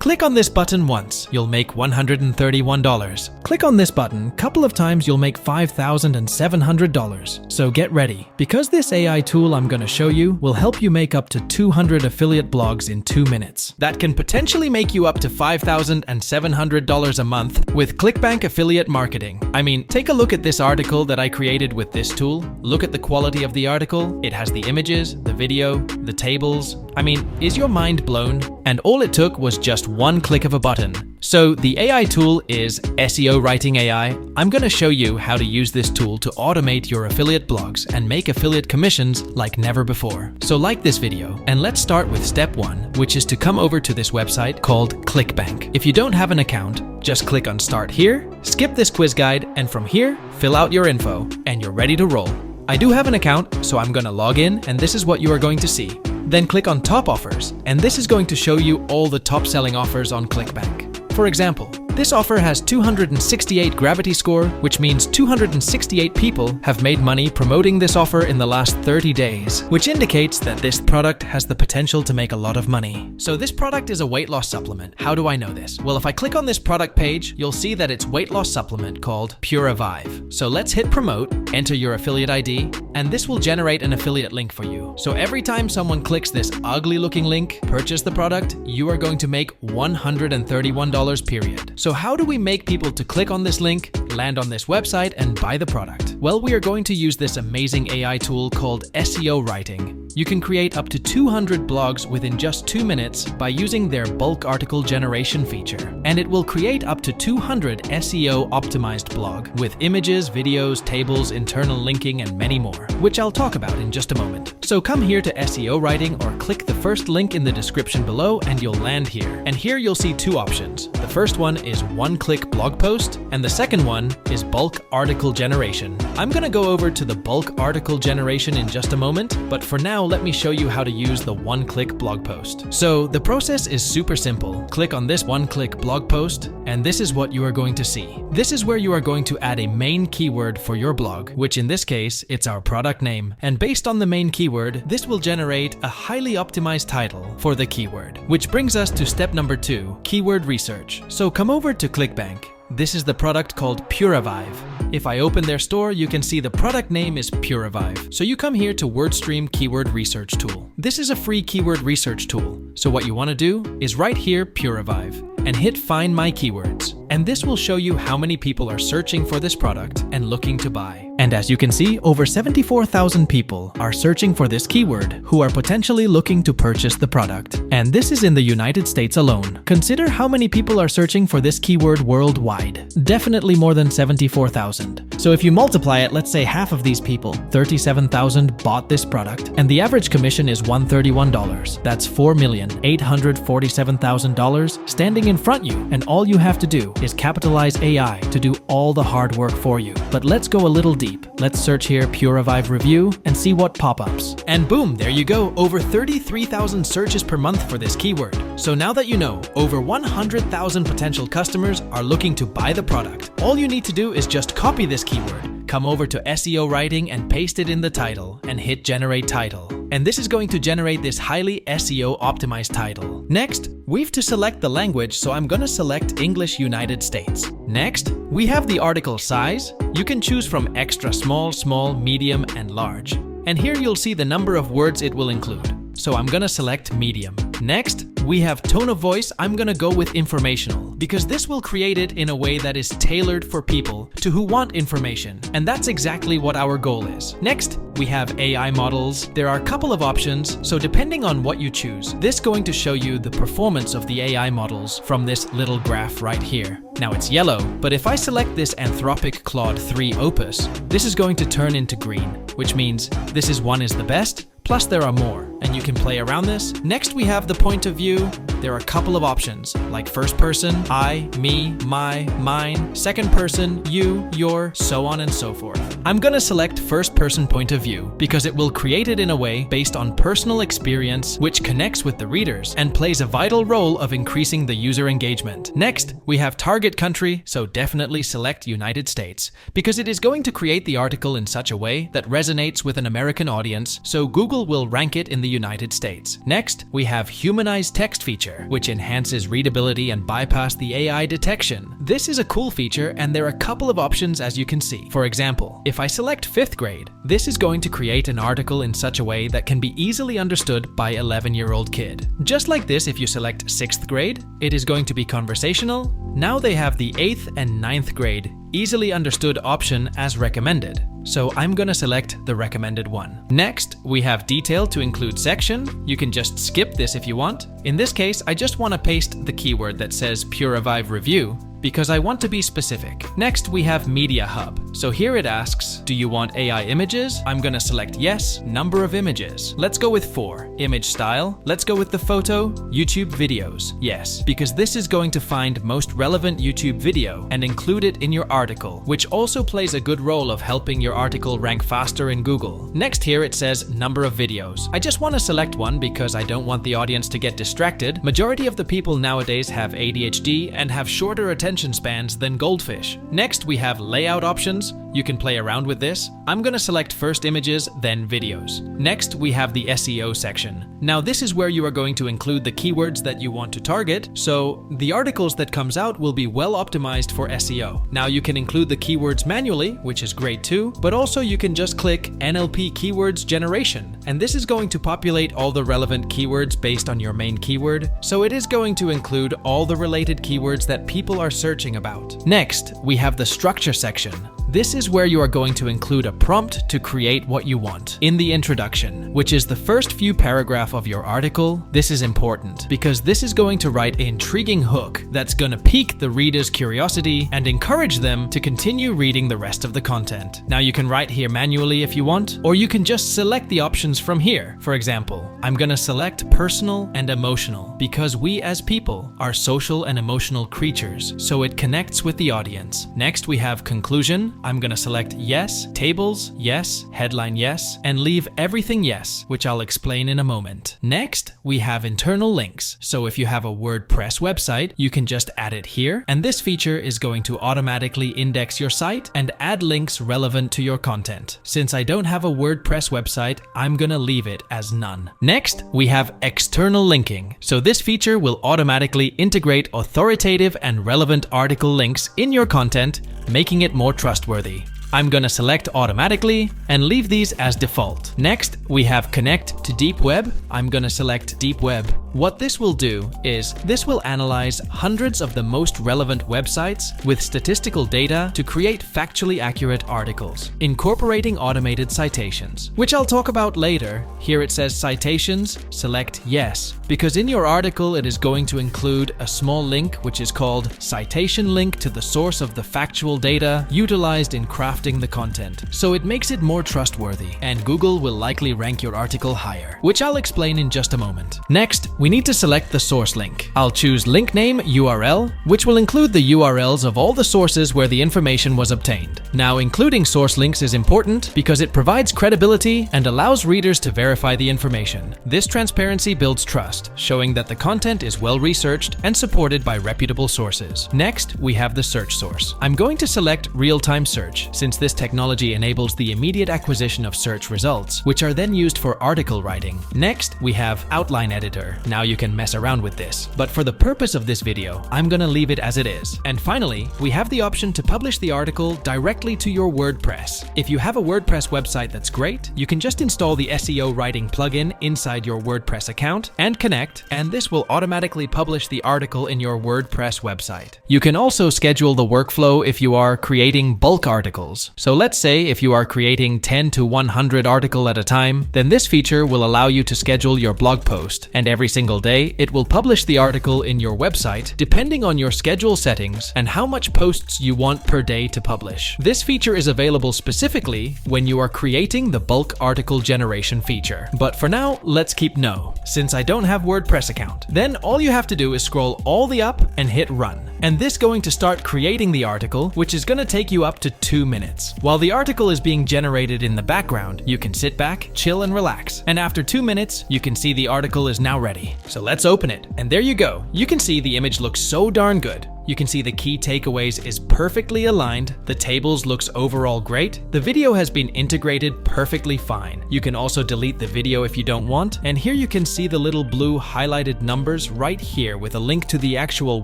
Click on this button once, you'll make $131. Click on this button a couple of times, you'll make $5,700. So get ready, because this AI tool I'm gonna show you will help you make up to 200 affiliate blogs in 2 minutes. That can potentially make you up to $5,700 a month with ClickBank affiliate marketing. I mean, take a look at this article that I created with this tool. Look at the quality of the article. It has the images, the video, the tables. I mean, is your mind blown? And all it took was just one click of a button. So the AI tool is SEO Writing AI. I'm going to show you how to use this tool to automate your affiliate blogs and make affiliate commissions like never before. So like this video, and let's start with step 1, which is to come over to this website called ClickBank. If you don't have an account, just click on Start here, skip this quiz guide, and from here, fill out your info, and you're ready to roll. I do have an account, so I'm going to log in, and this is what you are going to see. Then click on Top Offers, and this is going to show you all the top selling offers on ClickBank. For example, this offer has 268 gravity score, which means 268 people have made money promoting this offer in the last 30 days, which indicates that this product has the potential to make a lot of money. So this product is a weight loss supplement. How do I know this? Well, if I click on this product page, you'll see that it's weight loss supplement called Purivive. So let's hit promote, enter your affiliate ID, and this will generate an affiliate link for you. So every time someone clicks this ugly looking link, purchase the product, you are going to make $131 period. So how do we make people to click on this link, land on this website, and buy the product? Well, we are going to use this amazing AI tool called SEO Writing. You can create up to 200 blogs within just 2 minutes by using their bulk article generation feature. And it will create up to 200 SEO optimized blog with images, videos, tables, internal linking, and many more, which I'll talk about in just a moment. So come here to SEO Writing or click the first link in the description below and you'll land here. And here you'll see 2 options. The first one is one-click blog post, and the second one is bulk article generation. I'm gonna go over to the bulk article generation in just a moment, but for now, let me show you how to use the one-click blog post. So the process is super simple. Click on this one-click blog post, and this is what you are going to see. This is where you are going to add a main keyword for your blog, which in this case, it's our product name. And based on the main keyword, this will generate a highly optimized title for the keyword, which brings us to step number 2, keyword research. So come over to ClickBank. This is the product called Purivive. If I open their store, you can see the product name is Purivive. So you come here to WordStream Keyword Research Tool. This is a free keyword research tool. So what you want to do is right here, Purivive, and hit Find My Keywords. And this will show you how many people are searching for this product and looking to buy. And as you can see, over 74,000 people are searching for this keyword who are potentially looking to purchase the product. And this is in the United States alone. Consider how many people are searching for this keyword worldwide. Definitely more than 74,000. So if you multiply it, let's say half of these people, 37,000, bought this product, and the average commission is $131. That's $4,847,000 standing in front of you, and all you have to do is capitalize AI to do all the hard work for you. But let's go a little deep. Let's search here Purivive review and see what pop-ups. And boom, there you go, over 33,000 searches per month for this keyword. So now that you know, over 100,000 potential customers are looking to buy the product. All you need to do is just copy this keyword, come over to SEO Writing and paste it in the title and hit Generate Title. And this is going to generate this highly SEO optimized title. Next, we have to select the language, so I'm gonna select English United States. Next, we have the article size. You can choose from extra small, small, medium, and large. And here you'll see the number of words it will include. So I'm gonna select medium. Next, we have tone of voice. I'm gonna go with informational because this will create it in a way that is tailored for people who want information. And that's exactly what our goal is. Next, we have AI models. There are a couple of options, so depending on what you choose, this is going to show you the performance of the AI models from this little graph right here. Now it's yellow, but if I select this Anthropic Claude 3 Opus, this is going to turn into green, which means this one is the best, plus there are more, and you can play around this. Next, we have the point of view. There are a couple of options, like first person, I, me, my, mine, second person, you, your, so on and so forth. I'm gonna select first person point of view because it will create it in a way based on personal experience, which connects with the readers and plays a vital role of increasing the user engagement. Next, we have target country, so definitely select United States because it is going to create the article in such a way that resonates with an American audience, so Google will rank it in the United States. Next, we have Humanized Text feature, which enhances readability and bypass the AI detection. This is a cool feature, and there are a couple of options as you can see. For example, if I select 5th grade, this is going to create an article in such a way that can be easily understood by 11-year-old kid. Just like this, if you select 6th grade, it is going to be conversational. Now they have the 8th and 9th grade easily understood option as recommended. So I'm gonna select the recommended one. Next, we have detail to include section. You can just skip this if you want. In this case, I just want to paste the keyword that says Pure Revive Review because I want to be specific. Next, we have Media Hub. So here it asks, do you want AI images? I'm gonna select yes. Number of images. Let's go with 4. Image style. Let's go with the photo. YouTube videos. Yes, because this is going to find most relevant YouTube video and include it in your article, which also plays a good role of helping your article rank faster in Google. Next here it says number of videos. I just want to select one because I don't want the audience to get distracted. Majority of the people nowadays have ADHD and have shorter attention spans than goldfish. Next we have layout options. You can play around with this. I'm gonna select first images, then videos. Next we have the SEO section. Now this is where you are going to include the keywords that you want to target, so the articles that comes out will be well optimized for SEO. Now you can include the keywords manually, which is great too, but also you can just click NLP keywords generation, and this is going to populate all the relevant keywords based on your main keyword, so it is going to include all the related keywords that people are searching about. Next, we have the structure section. This is where you are going to include a prompt to create what you want. In the introduction, which is the first few paragraphs of your article, this is important because this is going to write an intriguing hook that's going to pique the reader's curiosity and encourage them to continue reading the rest of the content. Now you can write here manually if you want, or you can just select the options from here. For example, I'm going to select personal and emotional because we as people are social and emotional creatures, so it connects with the audience. Next we have conclusion. I'm gonna select yes, tables, yes, headline yes, and leave everything yes, which I'll explain in a moment. Next, we have internal links. So if you have a WordPress website, you can just add it here, and this feature is going to automatically index your site and add links relevant to your content. Since I don't have a WordPress website, I'm gonna leave it as none. Next, we have external linking. So this feature will automatically integrate authoritative and relevant article links in your content, making it more trustworthy. I'm gonna select automatically and leave these as default. Next, we have connect to deep web. I'm gonna select deep web. What this will do is this will analyze hundreds of the most relevant websites with statistical data to create factually accurate articles, incorporating automated citations, which I'll talk about later. Here it says citations, select yes, because in your article it is going to include a small link which is called citation link to the source of the factual data utilized in crafting the content. So it makes it more trustworthy, and Google will likely rank your article higher, which I'll explain in just a moment. Next, we need to select the source link. I'll choose link name URL, which will include the URLs of all the sources where the information was obtained. Now, including source links is important because it provides credibility and allows readers to verify the information. This transparency builds trust, showing that the content is well researched and supported by reputable sources. Next, we have the search source. I'm going to select real-time search, since this technology enables the immediate acquisition of search results, which are then used for article writing. Next, we have outline editor. Now you can mess around with this, but for the purpose of this video, I'm gonna leave it as it is. And finally, we have the option to publish the article directly to your WordPress. If you have a WordPress website that's great, you can just install the SEO Writing plugin inside your WordPress account and connect, and this will automatically publish the article in your WordPress website. You can also schedule the workflow if you are creating bulk articles. So let's say if you are creating 10 to 100 articles at a time, then this feature will allow you to schedule your blog post, and every single day it will publish the article in your website depending on your schedule settings and how much posts you want per day to publish. This feature is available specifically when you are creating the bulk article generation feature. But for now, let's keep no, since I don't have WordPress account. Then all you have to do is scroll all the up and hit run. And this going to start creating the article, which is going to take you up to 2 minutes. While the article is being generated in the background, you can sit back, chill and relax. And after 2 minutes, you can see the article is now ready. So let's open it. And there you go. You can see the image looks so darn good. You can see the key takeaways is perfectly aligned, the tables looks overall great, the video has been integrated perfectly fine. You can also delete the video if you don't want, and here you can see the little blue highlighted numbers right here with a link to the actual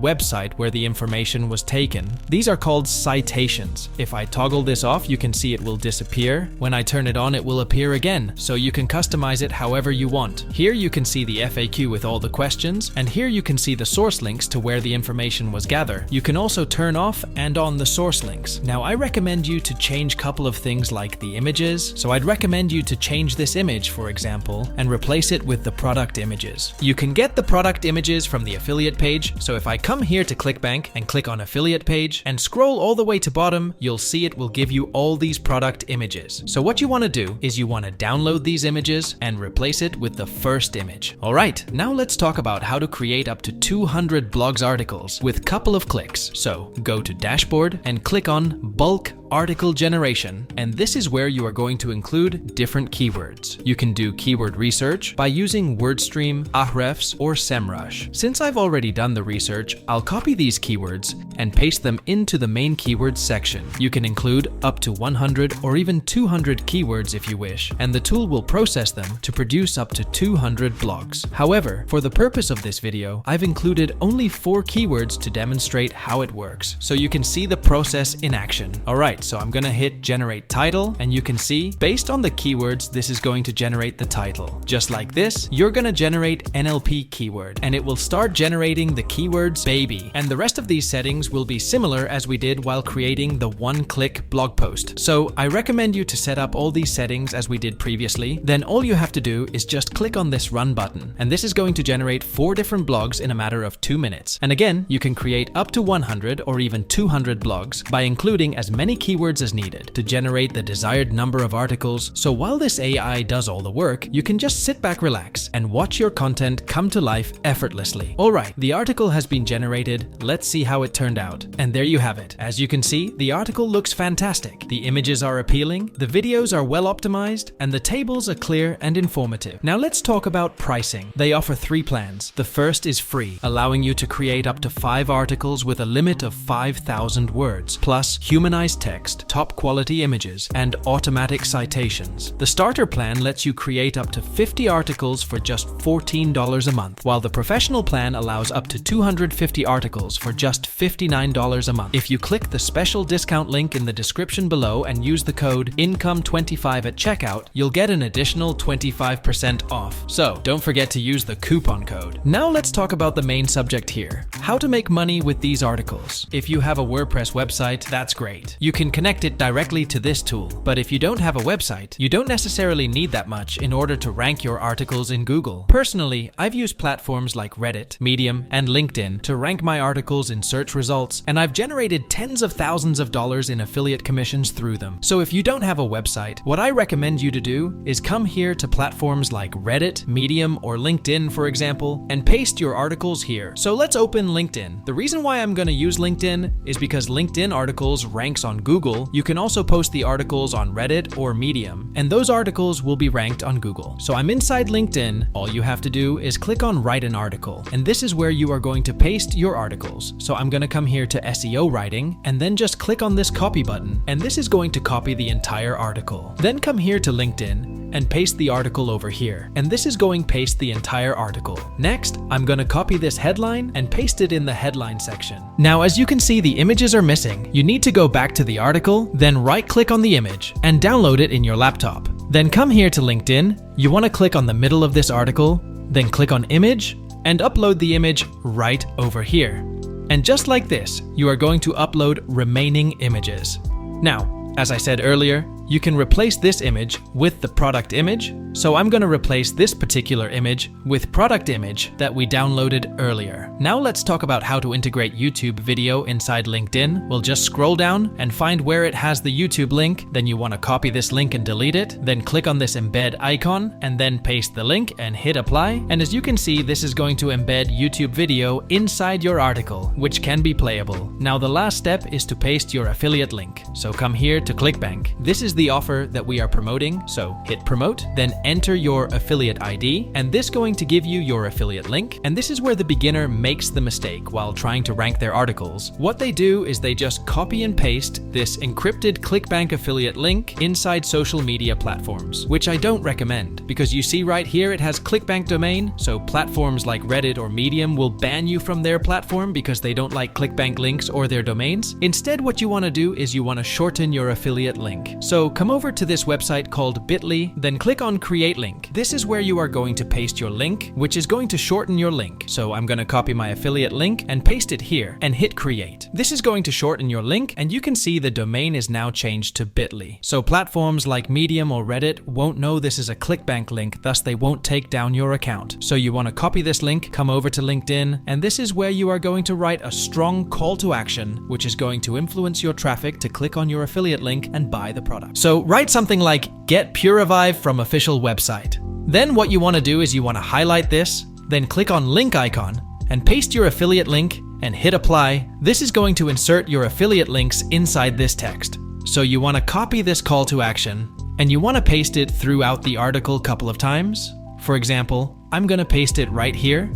website where the information was taken. These are called citations. If I toggle this off, you can see it will disappear. When I turn it on, it will appear again, so you can customize it however you want. Here you can see the FAQ with all the questions, and here you can see the source links to where the information was gathered. You can also turn off and on the source links. Now I recommend you to change a couple of things like the images, so I'd recommend you to change this image, for example, and replace it with the product images. You can get the product images from the affiliate page, so if I come here to ClickBank and click on affiliate page and scroll all the way to bottom, you'll see it will give you all these product images. So what you want to do is you want to download these images and replace it with the first image. Alright, now let's talk about how to create up to 200 blogs articles with a couple of clicks. So go to dashboard and click on bulk article generation, and this is where you are going to include different keywords. You can do keyword research by using WordStream, Ahrefs, or SEMrush. Since I've already done the research, I'll copy these keywords and paste them into the main keywords section. You can include up to 100 or even 200 keywords if you wish, and the tool will process them to produce up to 200 blogs. However, for the purpose of this video, I've included only 4 keywords to demonstrate how it works, so you can see the process in action. Alright, so I'm gonna hit generate title, and you can see based on the keywords this is going to generate the title. Just like this, you're gonna generate NLP keyword, and it will start generating the keywords baby, and the rest of these settings will be similar as we did while creating the one-click blog post. So I recommend you to set up all these settings as we did previously. Then all you have to do is just click on this run button, and this is going to generate 4 different blogs in a matter of 2 minutes. And again, you can create up to 100 or even 200 blogs by including as many keywords as needed to generate the desired number of articles. So while this AI does all the work, you can just sit back, relax, and watch your content come to life effortlessly. Alright, the article has been generated. Let's see how it turned out. And there you have it. As you can see, the article looks fantastic. The images are appealing, the videos are well optimized, and the tables are clear and informative. Now let's talk about pricing. They offer 3 plans. The first is free, allowing you to create up to 5 articles with a limit of 5,000 words, plus humanized text, top quality images, and automatic citations. The starter plan lets you create up to 50 articles for just $14 a month, while the professional plan allows up to 250 articles for just $59 a month. If you click the special discount link in the description below and use the code INCOME25 at checkout, you'll get an additional 25% off. So don't forget to use the coupon code. Now let's talk about the main subject here: how to make money with these articles. If you have a WordPress website, that's great. You can connect it directly to this tool. But if you don't have a website, you don't necessarily need that much in order to rank your articles in Google. Personally, I've used platforms like Reddit, Medium, and LinkedIn to rank my articles in search results, and I've generated tens of thousands of dollars in affiliate commissions through them. So if you don't have a website, what I recommend you to do is come here to platforms like Reddit, Medium, or LinkedIn, for example, and paste your articles here. So let's open LinkedIn. The reason why I'm going to use LinkedIn is because LinkedIn articles ranks on Google. You can also post the articles on Reddit or Medium, and those articles will be ranked on Google. So I'm inside LinkedIn. All you have to do is click on Write an Article, and this is where you are going to paste your articles. So I'm going to come here to SEO Writing, and then just click on this copy button, and this is going to copy the entire article. Then come here to LinkedIn and paste the article over here, and this is going to paste the entire article. Next, I'm going to copy this headline and paste it in the headline section. Now, as you can see, the images are missing. You need to go back to the article, then right-click on the image and download it in your laptop. Then come here to LinkedIn. You want to click on the middle of this article, then click on Image, and upload the image right over here. And just like this, you are going to upload remaining images. Now, as I said earlier, you can replace this image with the product image. So I'm going to replace this particular image with product image that we downloaded earlier. Now let's talk about how to integrate YouTube video inside LinkedIn. We'll just scroll down and find where it has the YouTube link. Then you want to copy this link and delete it. Then click on this embed icon and then paste the link and hit apply. And as you can see, this is going to embed YouTube video inside your article, which can be playable. Now the last step is to paste your affiliate link. So come here to ClickBank. This is the the offer that we are promoting, so hit promote, then enter your affiliate ID, and this is going to give you your affiliate link. And this is where the beginner makes the mistake while trying to rank their articles. What they do is they just copy and paste this encrypted ClickBank affiliate link inside social media platforms, which I don't recommend, because you see right here it has ClickBank domain, so platforms like Reddit or Medium will ban you from their platform because they don't like ClickBank links or their domains. Instead, what you want to do is you want to shorten your affiliate link. So come over to this website called bit.ly, then click on create link. This is where you are going to paste your link, which is going to shorten your link. So I'm going to copy my affiliate link and paste it here and hit create. This is going to shorten your link, and you can see the domain is now changed to bit.ly. So platforms like Medium or Reddit won't know this is a ClickBank link, thus they won't take down your account. So you want to copy this link, come over to LinkedIn, and this is where you are going to write a strong call to action, which is going to influence your traffic to click on your affiliate link and buy the product. So write something like get Purivive from official website. Then what you want to do is you want to highlight this, then click on link icon and paste your affiliate link and hit apply. This is going to insert your affiliate links inside this text. So you want to copy this call to action and you want to paste it throughout the article a couple of times. For example, I'm going to paste it right here.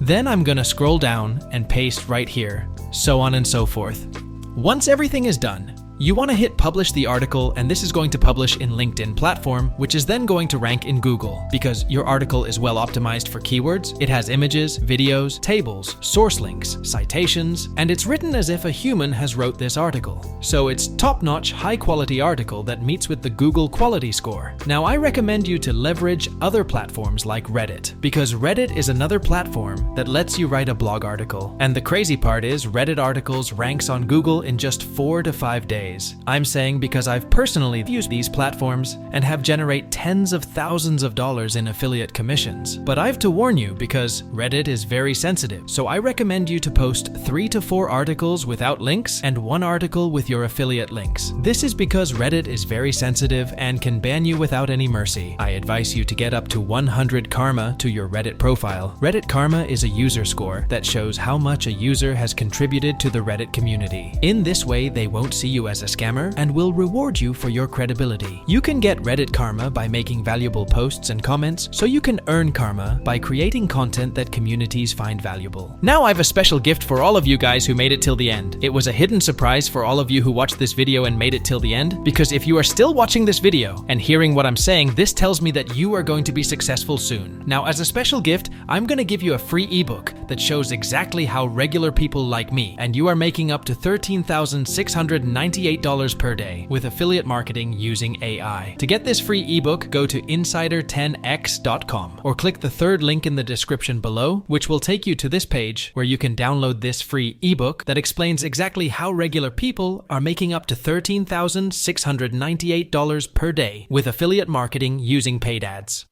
Then I'm going to scroll down and paste right here, so on and so forth. Once everything is done, you want to hit publish the article, and this is going to publish in LinkedIn platform, which is then going to rank in Google because your article is well optimized for keywords. It has images, videos, tables, source links, citations, and it's written as if a human has wrote this article. So it's top-notch, high-quality article that meets with the Google quality score. Now I recommend you to leverage other platforms like Reddit, because Reddit is another platform that lets you write a blog article. And the crazy part is Reddit articles ranks on Google in just 4 to 5 days. I'm saying because I've personally used these platforms and have generated tens of thousands of dollars in affiliate commissions. But I have to warn you because Reddit is very sensitive. So I recommend you to post 3 to 4 articles without links and 1 article with your affiliate links. This is because Reddit is very sensitive and can ban you without any mercy. I advise you to get up to 100 karma to your Reddit profile. Reddit karma is a user score that shows how much a user has contributed to the Reddit community. In this way, they won't see you as a scammer and will reward you for your credibility. You can get Reddit karma by making valuable posts and comments, so you can earn karma by creating content that communities find valuable. Now I have a special gift for all of you guys who made it till the end. It was a hidden surprise for all of you who watched this video and made it till the end, because if you are still watching this video and hearing what I'm saying, this tells me that you are going to be successful soon. Now, as a special gift, I'm going to give you a free ebook that shows exactly how regular people like me and you are making up to $13,698 per day with affiliate marketing using AI. To get this free ebook, go to insider10x.com or click the third link in the description below, which will take you to this page where you can download this free ebook that explains exactly how regular people are making up to $13,698 per day with affiliate marketing using paid ads.